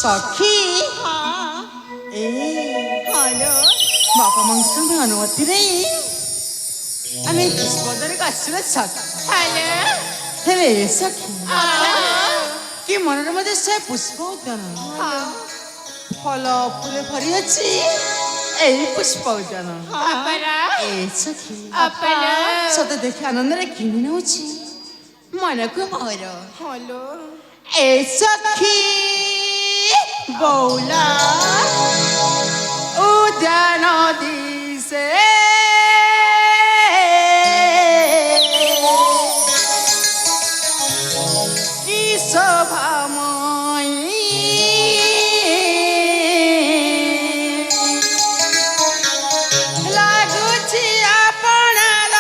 ସଖୀ ଏ ବାପା ମାଙ୍କ ସଙ୍ଗେ ଅନୁମତି ନେଇ ଆମେ ପୁଷ୍ପଦରେ ଆସିବା ସଖୀ ହେଲେ ସଖୀ କି ମନରେ ମଧ୍ୟ ସେ ପୁଷ୍ପ ଉଦ୍ୟାନ ଫଳ ଫୁଲେ ଭରି ଅଛି এই পুষ্প উদ্যান এ সখী সতে দেখি আনন্দরে কিনি নেଉଛି মনକୁ ମୋର এ সখী বৌলা উদ্যান দিছে কি শোভাময়ী লাগুছি আপনার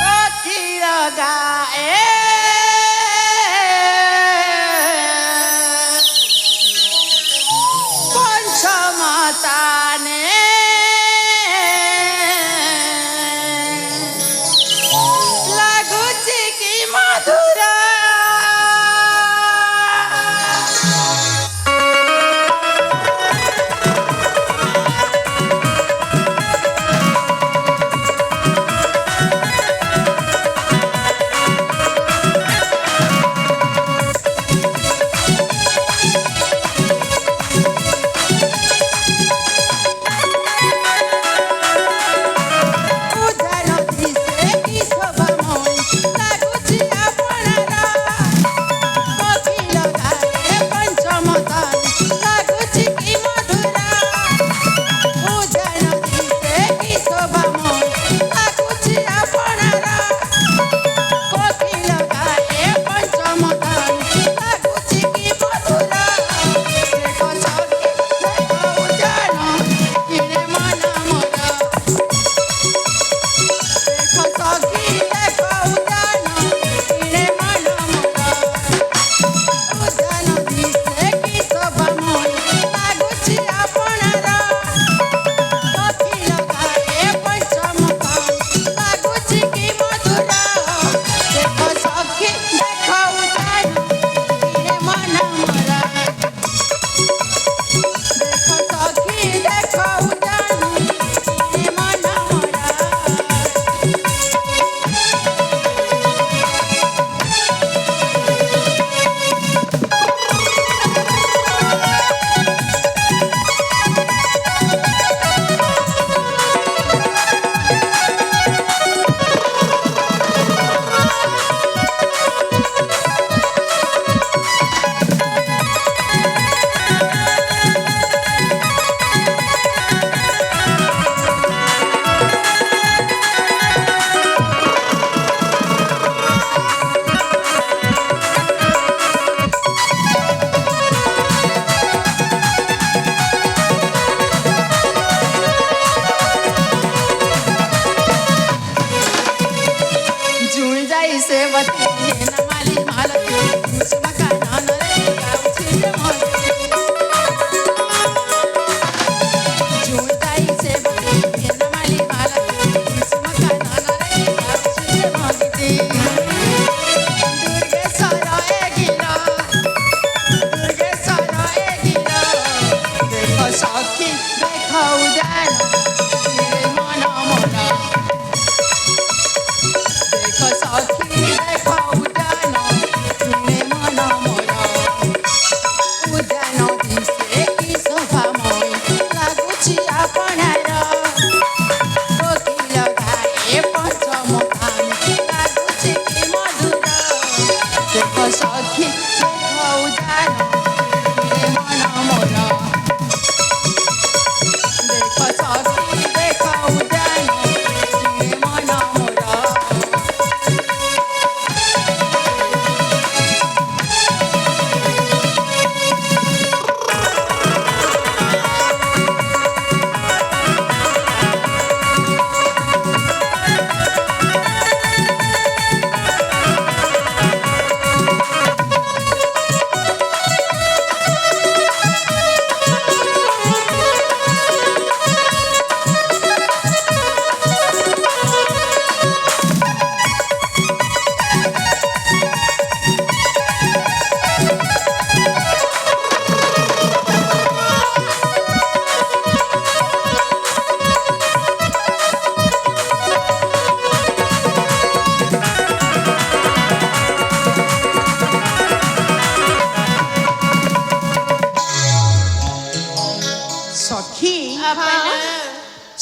পক্ষীর গায়ে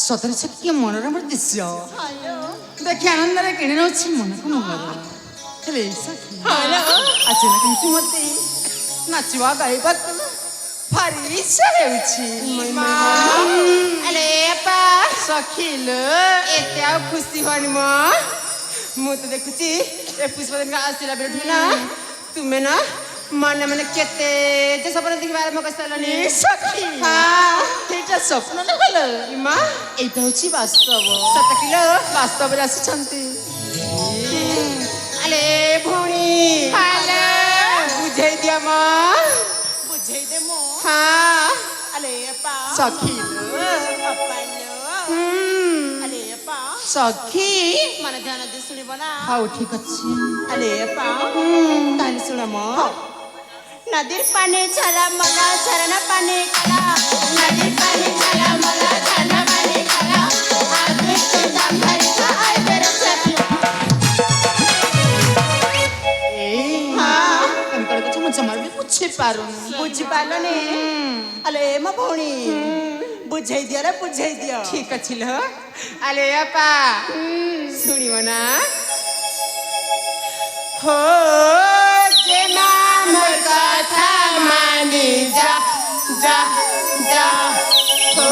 ସତରେ ସେ କି ମନୋରମ ଦୃଶ୍ୟ ଦେଖି ଆନନ୍ଦରେ କିଣି ନେଉଛି ମନକୁ ମଙ୍ଗଳ ହେଲେ ଆଜି ନା କିନ୍ତୁ ମତେ ନାଚିବା ଗାଇବାକୁ ଭାରି ଇଚ୍ଛା ହେଉଛି ସଖିଲ ଏତେ ଆଉ ଖୁସି ହନି ମ ମୁଁ ତ ଦେଖୁଛି ଏ ପୁଷ୍ପଦିନ ଆସିଲା ବେଳଠୁ ନା ତୁମେ ନା ମନେ ମନେ କେତେ ଯେ ସପନ ଦେଖିବା ଆରମ୍ଭ କରିସାରିଲଣି ସଖି ଏଇଟା ସ୍ୱପ୍ନ ନହେଲ ମା ଏଇଟା ହେଉଛି ବାସ୍ତବ ସତ କିଲୋ ବାସ୍ତବରେ ଆସିଛନ୍ତି ଆଲେ ଭଉଣୀ ବୁଝେଇ ଦିଅ ମ ବୁଝେଇ ଦେ ମୋ ହଁ ଆଲେ ସଖିଲ ସଖି ମାନେ ଧ୍ୟାନ ଦେଇ ଶୁଣିବ ନା ହଉ ଠିକ ଅଛି ଆଲେ ତାହେଲେ ଶୁଣ ମ নদীর পানি ছাড়া মলা ঝরনা পানি কালা নদীর পানি ছাড়া মলা ঝরনা পানি কালা আগে তো দাম ধরি তো আই বেরে সাথী ତାଙ୍କର କଥା ମୁଁ ଜମା ବି ବୁଝିପାରୁନି ବୁଝିପାରିଲନି ଆଲେ ମୋ ଭଉଣୀ ବୁଝେଇ ଦିଅ ରେ ବୁଝେଇ ଦିଅ ଠିକ ଅଛି ଲ ଆଲେ ଆପା ଶୁଣିବ ନା हो जे मामर कथा मानी जा जा जा हो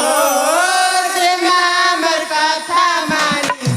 जे मामर कथा मानी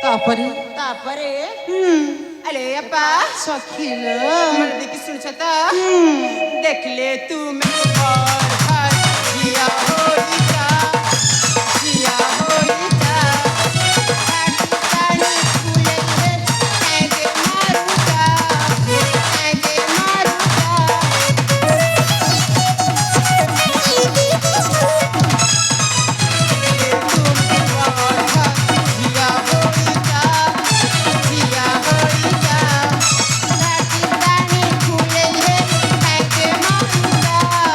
ତାପରେ अले अपा ସଖିଲ मन देखी सुन छता देखले तू मैं और हर जिया होइता जिया होइता तानी फूले रे आगे मारूता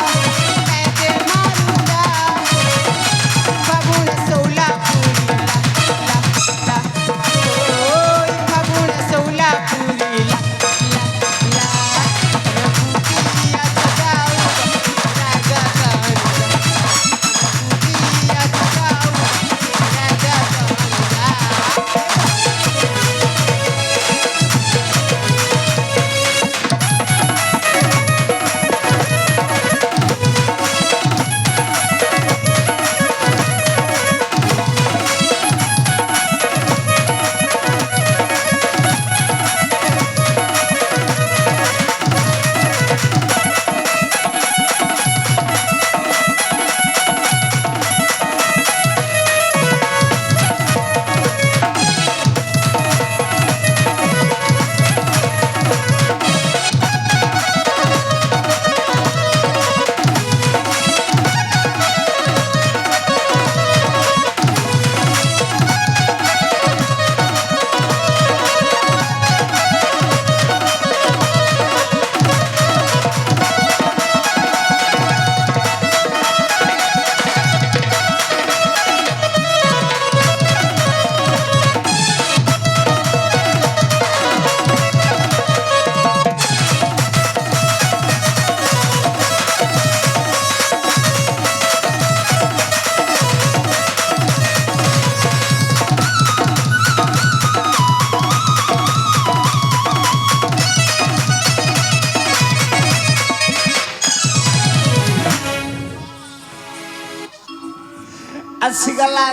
ଆସିଗଲା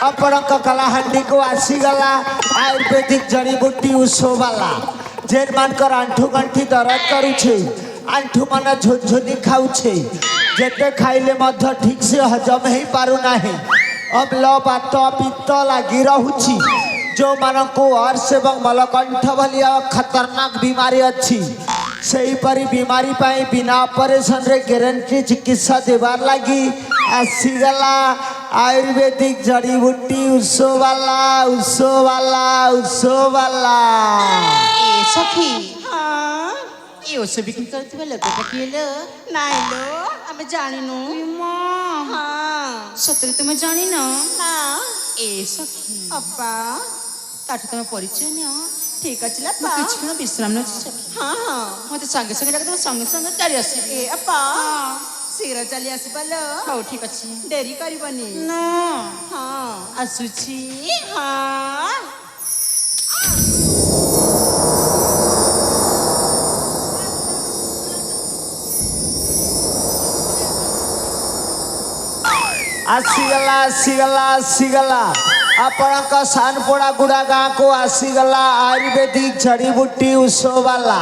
ଆପଣଙ୍କ କଳାହାଣ୍ଡିକୁ ଆସିଗଲା ଆୟୁର୍ବେଦିକ ଜଡ଼ିବୁଟି ଉଷୋବାଲା ଯେମାନଙ୍କର ଆଣ୍ଠୁ ଗଣ୍ଠି ଦରଦ କରୁଛି ଆଣ୍ଠୁ ମାନ ଝୁନଝୁନି ଖାଉଛି ଯେତେ ଖାଇଲେ ମଧ୍ୟ ଠିକ ସେ ହଜମ ହେଇପାରୁନାହିଁ ଅମ୍ଳ ବାତ ପିତ୍ତ ଲାଗି ରହୁଛି ଯେଉଁମାନଙ୍କୁ ଅର୍ସ ଏବଂ ମଳକଣ୍ଠ ଭଳିଆ ଖତରନାକ ବିମାରୀ ଅଛି ସେହିପରି ବିମାରୀ ପାଇଁ ବିନା ଅପରେସନରେ ଗ୍ୟାରେଣ୍ଟି ଚିକିତ୍ସା ଦେବାର ଲାଗି ଆସିଗଲା आयुर्वेदिक जड़ी बूटी उषोवाला ए सखी हाँ ए ओसे बिक्री करथिबे लोकटा किलो नाई लो आमे जानिनु मां हाँ सतरे तुमे जानि न ना ए सखी अप्पा ताठु तुमे परिचय नियो ठीक अछि ला मु किछ क्षण विश्राम नछि सखी हाँ हाँ मते संगे संगे डाक संगे संगे चली आसी ए अप्पा शीघ्र चली आसी पालो हौ ठीक अछि डेरी करिबनी न हाँ आसुछि हाँ ଆସିଗଲା ଆପଣଙ୍କ ସାନପୋଡ଼ା ଗୁଡ଼ା ଗାଁକୁ ଆସିଗଲା ଆୟୁର୍ବେଦିକ ଜଡ଼ିବୁଟି ଉଷୋବାଲା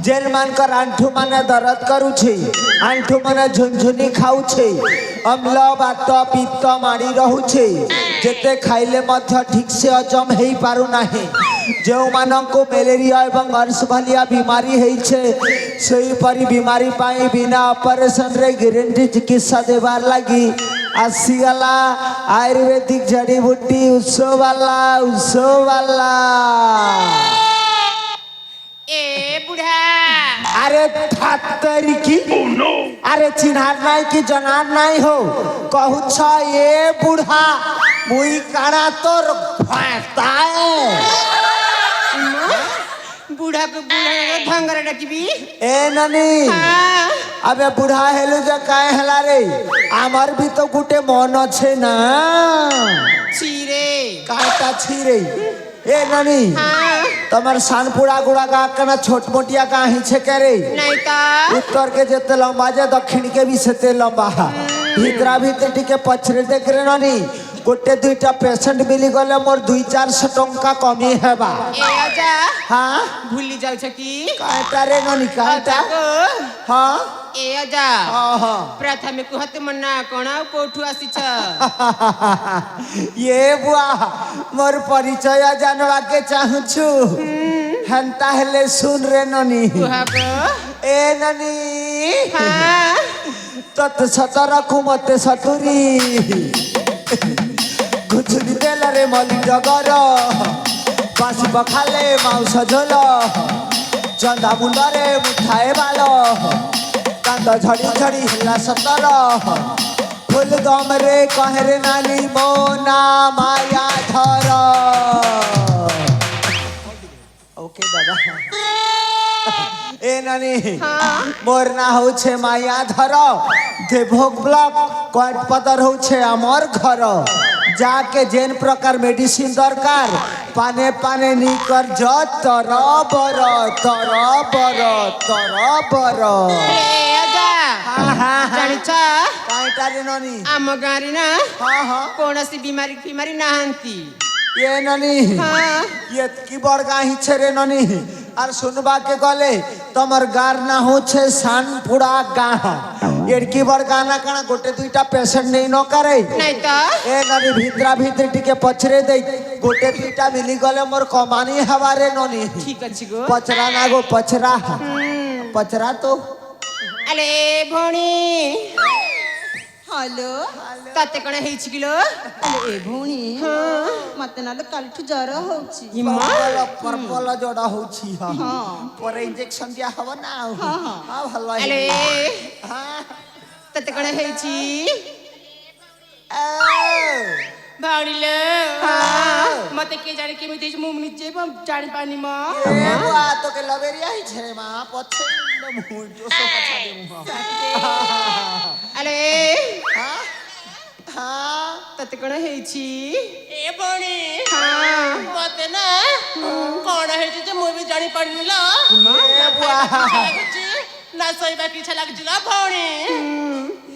ଯେମାନଙ୍କର ଆଣ୍ଠୁ ମାନେ ଦରଦ କରୁଛି ଆଣ୍ଠୁ ମାନେ ଝୁନଝୁନି ଖାଉଛି ଅମ୍ଳ ବାତ ପିତ୍ତ ମାଡ଼ି ରହୁଛି ଯେତେ ଖାଇଲେ ମଧ୍ୟ ଠିକ ସେ ହଜମ ହେଇପାରୁନାହିଁ ଯେଉଁମାନଙ୍କୁ ମ୍ୟାଲେରିଆ ଏବଂ ଅର୍ସ ଭଳିଆ ବିମାରୀ ହେଇଛେ ସେହିପରି ବିମାରୀ ପାଇଁ ବିନା ଅପରେସନରେ ଗ୍ୟାରେଣ୍ଟି ଚିକିତ୍ସା ଦେବାର ଲାଗି ଆସିଗଲା आयुर्वेदिक जड़ी बूटी उषोवाला ए बुढ़ा अरे ठातरी की अरे चिन्हार नाई की जनार नाई हो कहू छ ये बुढ़ा मुई काना तोर भाताए बुढ़ा को बुढ़ा भंगरा डाकिबी ए ननी हां अबे बुढ़ा हेलु जे काहे हला रे आमर भी तो गुटे मन छे ना छीरे काटा छीरे ए ननी हां तमर सानपुड़ा गुड़ा का कना छोट मोटिया का ही छे करे नहीं ता उत्तर के जेते लंबा जे दक्षिण के भी सेते लंबा भीतरा भीतर टिके पछरे देख रे ननी गोटे दुईटा पेशेंट मिली गले मोर 200-400 टंका कमी हेबा ए आजा हां भूली जाउ छ की काटा रे ननी काटा हां ए आजा हां प्रथमे कुहत मन्ना कोना कोठु आसी छ ये बुआ मोर परिचय जानवा के चाहू छु हंता हेले सुन रे ननी कुहब ए ननी हां तत सतरा कुमते सतुरी घुचुरी देला रे मली डगर बासी बखाले माउस झोल चंदा मुंडरे मुठाए बाल कांद झड़ी झड़ी हिला सतर फुल दम रे कहरे नानी मो ना माया धर ओके दादा ए नानी मोर ना होछे माया धर देवभोग ब्लॉक कोटपदर होछे हमर घर जाके जेन प्रकार मेडिसिन दरकार पाने पाने नी कर ज तरबर ए आजा हां जानि छ काईटा रे ननी आम गारी ना हां कोनसी बीमारी नाहंती ये ननी हां ये की बड़गा ही छे रे ननी और सुनबा के गले तमर गार ना होछे सानपुड़ा गाह एड़की बड़गा ना कना गोटे दुईटा पेशेंट नहीं न करे नहीं ता ए ननी भीतरा भीतर टिके पछरे दे गोटे दुईटा मिली गले मोर कमानी हवारे ननी ठीक अछि गो पचरा ना गो पचरा तो अरे भोणी हेलो तते कण हेछि किलो ए भौणी मते ना कालठु जर होउची पर्पल जोड़ा होछि हाँ पर इंजेक्शन दिया हव ना हाँ हां भलो अरे हां तते कण हेछि ए भाणीले मते के जाने केमिति मु निजे जानि पानी म ए बुआ तो के लबेरिया ही छे मा पछे मु जोसो पछा दे मु अरे हां हां तते कण हेछि ए बणी हां मते ना कोण हेछि जे मु भी जानि पारनी ला ए बुआ ନା ଶୋଇବା କି ଇଚ୍ଛା ଲାଗୁଛି ନା ଭଉଣୀ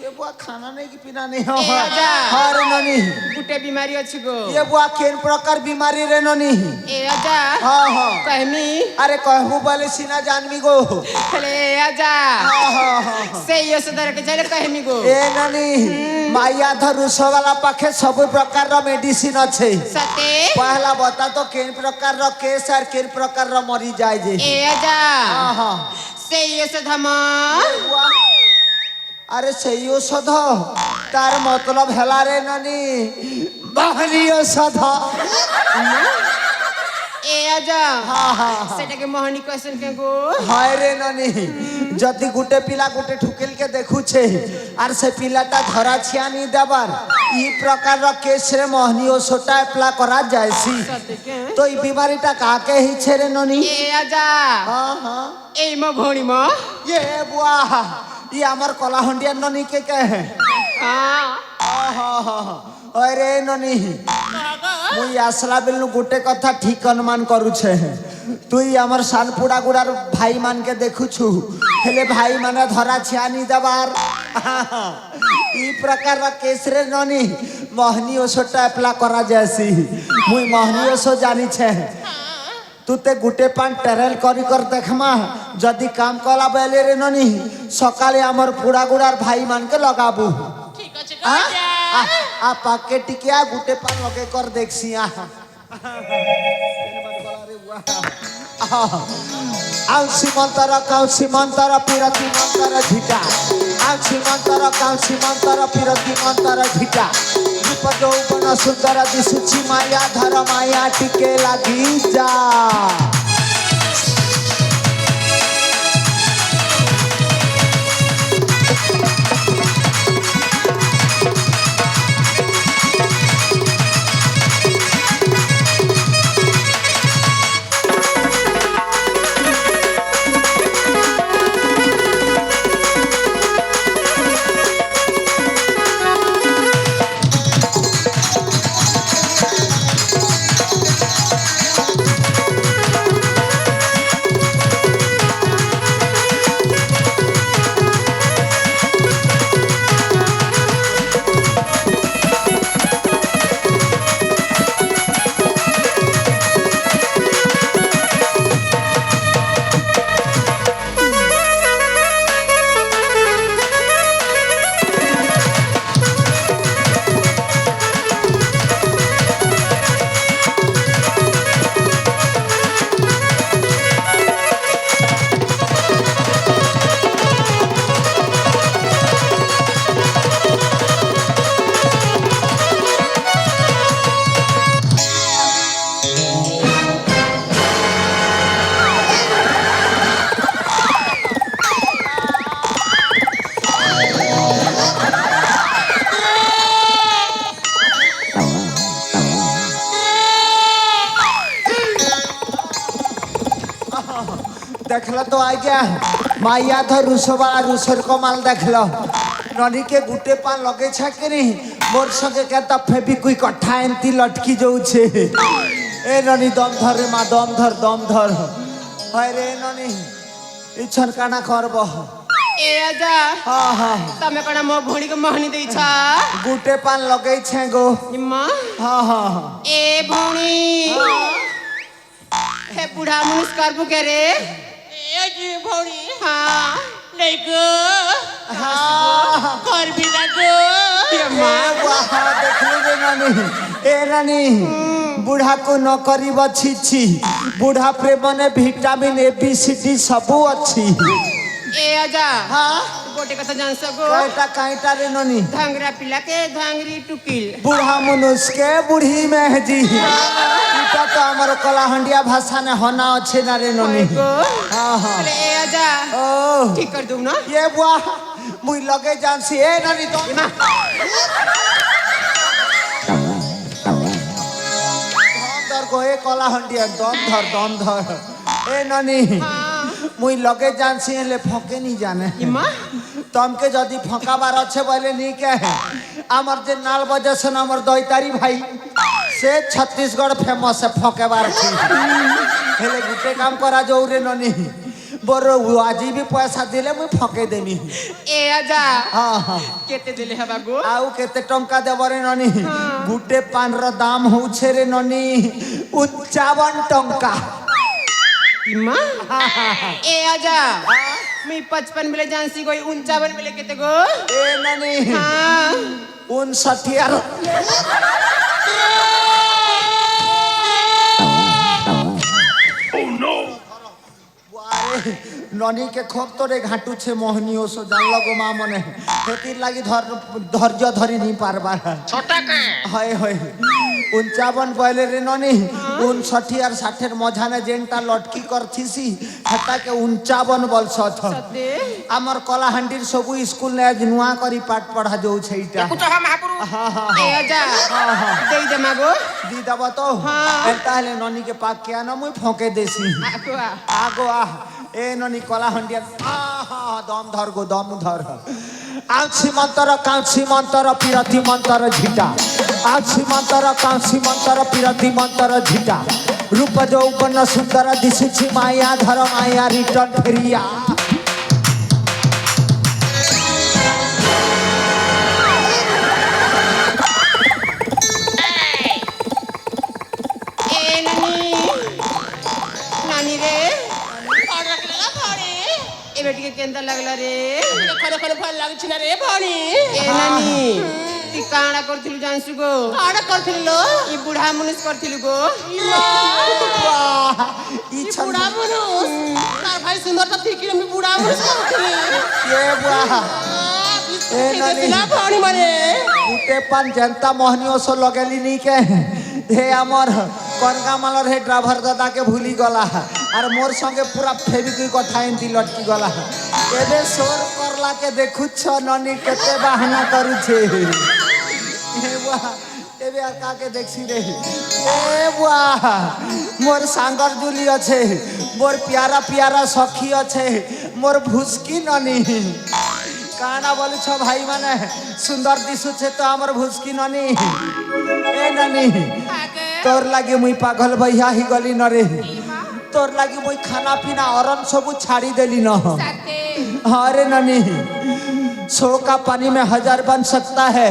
ये बुआ खाना नहीं कि पीना नहीं हो ए आजा। हाँ रे ननी गुटे बीमारी अच्छी गो ये बुआ केन प्रकार बीमारी रे ननी ए आजा हाँ हाँ कहमी अरे कहबू बोले सीना जानवी गो ले आजा हाँ हाँ हाँ से ये सुधर के चले कहमी गो ए ननी माया धरुष वाला पाखे सब प्रकार रो मेडिसिन अच्छे सते पहला बता तो केन प्रकार रो केस और केन प्रकार रो मरी जाए जे ए आजा हाँ हाँ से ये सुधमा बुआ अरे सही औषध तार मतलब हेला रे ननी बाहरी औषध ए आजा हाँ हाँ सेटा के मोहनी क्वेश्चन के गो हाय रे ननी जदि गुटे पिला गुटे ठुकेल के देखू छे आर से पिलाटा धरा छिया नी देबार ई प्रकार रो केस रे मोहनी औषधटा अप्लाई करा जायसी सते के तो ई बीमारीटा काके ही छे रे ननी ए आजा हाँ हाँ ए मो भोणी मो ये बुआ ये हमार कलाहंडिया ननी के कहे हां अरे ननी मुई आसला बेलनु गोटे कथा ठीक अनुमान करू छे तुई हमर सानपुड़ा गुड़ार भाई मान के देखु छु हेले भाई माने धरा छियानी दबार ई प्रकार रा केस रे ननी मोहनी ओसोटा अप्लाई करा जैसी मुई मोहनी ओसो जानी छे तू ते गुटे पान टेरेल करी कर देखमा जदि काम कला बेले रे ननी सकाले हमर पुड़ा गुड़ार भाई मान के लगाबू ঠিক আছে आ গজা आ पाके टिकिया गुटे पान लगे कर देखसी आ आउ सीमंतर पिरती मंतर झिटा आउ सीमंतर पिरती मंतर झिटा विपद उपन सुंदर दिसुची माया धर माया टिके लागी जा देखल तो आ गया माइया धर रुसवा रुसर को माल देखल ननी के गुटे पान लगे कि नहीं मोर संगे के त फेबिक्विक कट्ठा एंती लटकी जाऊ छे ए ननी दम धर रे मा दम धर हाय रे ननी इछन काना करबो ए आजा हां हां तमे कणा मो भोणी के मोहनी देई छा गुटे पान लगे छे गो निम्मा हां हां ए भोणी हे बुढ़ा मुनिस करबु के रे এ জি ভৌনি हां নেই গো हां করবি না গো ए वाह देखली रे नानी ए नानी बुढ़ा को न करी बछि छी बुढ़ा प्रेम ने vitamin A B C D सब अछि ए आजा हां गोटे कथा जान सको काईटा रे नानी धांगरा पिला के धांगरी टुकिल बुढ़ा मनुष्य के बूढ़ी मेहजी इटा तो हमर कलाहंडिया भाषा ने होना अछि ना रे नानी हां हां अरे ए आजा ओ ठीक कर दूं ना ये बुआ मुई लगे जानसी ए नानी तो धर को ए कलाहंडिया दम धर ए नानी मुई लगे जानसी ले फके नहीं जाने इमा तमके जदी फकाबार अच्छे बोले नहीं के आमर जे नाल बजे से हमर दैतारी भाई से छत्तीसगढ़ फेमस है फकेबार हेले गुटे काम करा जो रे ननी बोर आजी भी पैसा दिले मुई फके देमी ए आजा हाँ हाँ केते देले हबा गो आउ केते टंका देबरे ननी गुटे पान रो दाम होउछे रे ननी 51 टंका इमा ए आजा मी 55 मिले जानसी कोई 59 मिले केते गो ए ननी हां 59 यार ननी के खोप तोरे घाटू छे मोहनियो सो जानलो गो मा मने हेतिर लागी धैर्य धरी नहीं पारबा छोटा के हाय हाय 51 पहले रे ननी 59 और 60 मझाने जेनटा लटकी करथिसी हटा के 51 बोलछ सते हमर कलाहांडीर सबु स्कूल ने आज नुआ करी पाठ पढ़ा जो छैटा कुछ हम हापुरु हां हां ए आजा दे दे मागो दी दबा तो एटा हेले ननी के पाक के आना मुई फके देसी आकुआ आगो आ ए ननी कलाहांडिया दम धर गो दम धर आछी मंतर काछी मंतर पिरती मंतर झिटा आछी मंतर काछी मंतर पिरती मंतर झिटा रूप यौवन सुंदर दिशुछि माया धर माया रिटर्न फेरिया ए नानी रे ऑर्डर केला भौणी ए बेटी के केंदा लागला रे खरे खरे फल लागछि ना रे भौणी ए नानी ती काणा करथिलु जानसु गो काड़ा करथिलो ई बुढ़ा मुनिस करथिलु गो वाह ई ई छन बुढ़ा मनुष तार भाई सुंदर त ठीक मी बुढ़ा मनुष करथिली के वाह ए ननी भौणी माने गुटे पान जनता मोहनियो सो लगेली नी के हे हमर कनगा मालर हे ड्राइवर दादा के भूली गला और मोर संगे पूरा फेविक्विक कथा एंती लटकी गला एबे सोर करला के देखु छ ननी केते बहाना करू छे हे वाह एबे आ का के देखसी रे ए वाह मोर सांगर जुली আছে मोर प्यारा प्यारा सखी আছে मोर भुसकी ननी काना बोलु छ भाई माने सुंदर दिसु छे तो हमर भुसकी ननी ए ननी तोर लागे मुई पागल भैया ही गली न रे तोर लागे मुई खाना पीना औरन सबु छाड़ी देली न अरे ननी 100 का पानी में 1000 बन सकता है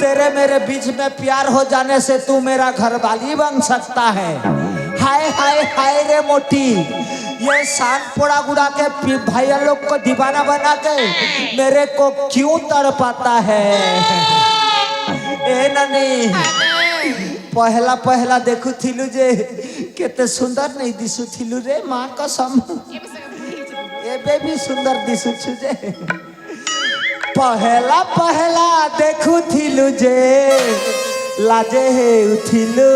तेरे मेरे बीच में प्यार हो जाने से तू मेरा घरवाली बन सकता है हाय हाय हाय रे मोटी ये शान पोड़ा गुड़ा के भैया लोग को दीवाना बना के मेरे को क्यों तड़पाता है ए ननी पहला पहला देखु थिलु जे केते सुंदर नहीं दिसु थिलु रे मां कसम एबे भी सुंदर दिसु छु जे पहला पहला देखु थिलु जे लाजे हे उथिलु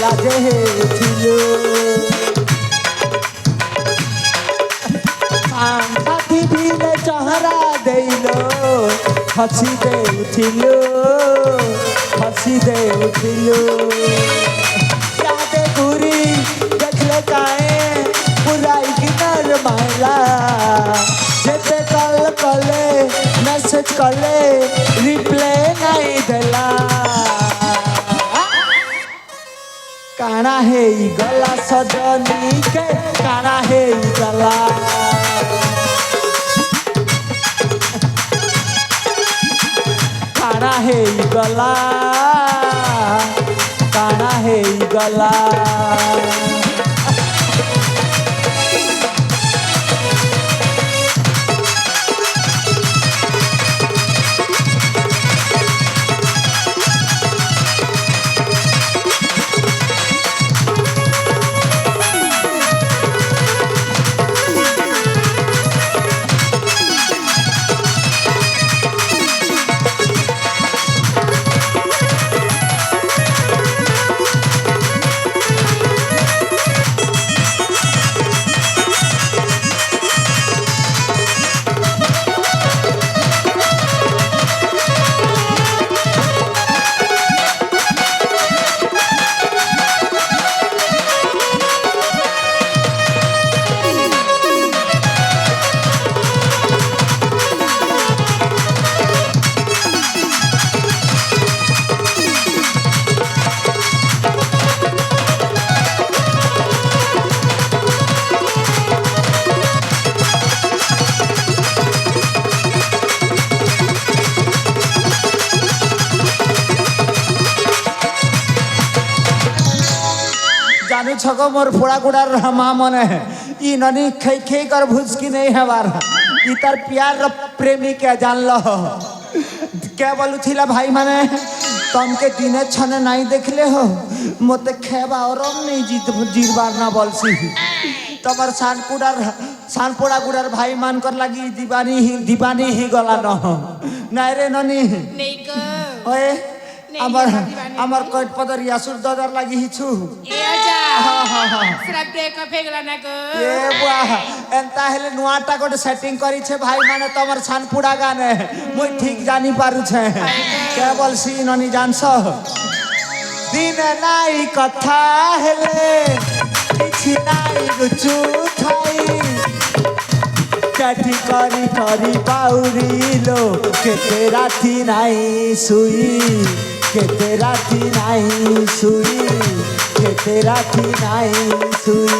लाजे हे उथिलु साथी भी ने चहरा देलो हसी दे उथिलु हसी दे उठिलू यादे पूरी देखले काए बुराई की नर माला जेते कल कले मैसेज कले रिप्ले नहीं देला काना है ई गला सजनी के काना है ई गला काना है ई गला काना है ई गला छको मोर फोड़ा गुड़ार माँ मने ई ननी खई खई कर भुसकी नहीं है बार ई तार प्यार र प्रेमी के जान लो क्या बोलू थिला भाई माने तमके दिने छने नहीं देखले हो मते खेबा और नहीं जीत बार ना बोलसी तमर सानपोड़ा गुड़ार भाई मान कर लगी दीवानी ही गला न नहीं रे ननी नहीं को ओए नहीं আমার दीवानी আমার কট পদর ইয়াসুর দাদার লাগি হিছু ए आजा हाँ हाँ हाँ সেটা ব্রেক ফেগলা না গো এ বাহ এন্তা হেলে নুয়াটা কোট সেটিং করিছে ভাই মানে তোমার ছানপুড়া গানে মুই ঠিক জানি পারুছে কে বলছি ননি জানছ দিন নাই কথা হেলে কিছু নাই গুচু থাই চাটি করি করি পাউরিলো কেতে রাতি নাই শুই কেতে রাতি নাই শুই কেতে রাতি নাই শুই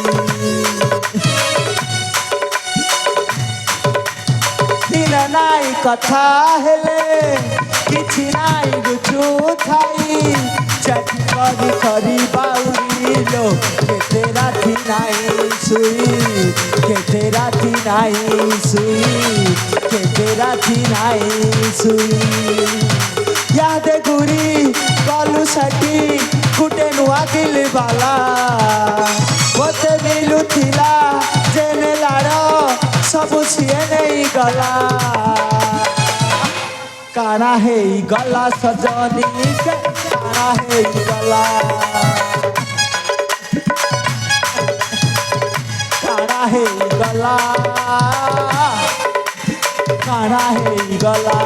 দিন নাই কথা হেলে কিছু নাই গুচু থাই চাটি করি করি পাউরিলো কেতে রাতি নাই শুই কেতে রাতি নাই শুই কেতে রাতি নাই শুই याद गुरी कलु सटी गुटे नुआ दिल बाला मते मिलु थिला जेने लाड़ो सब सिए नहीं गला काना है गला सजनी के काना है गला काना है गला काना है गला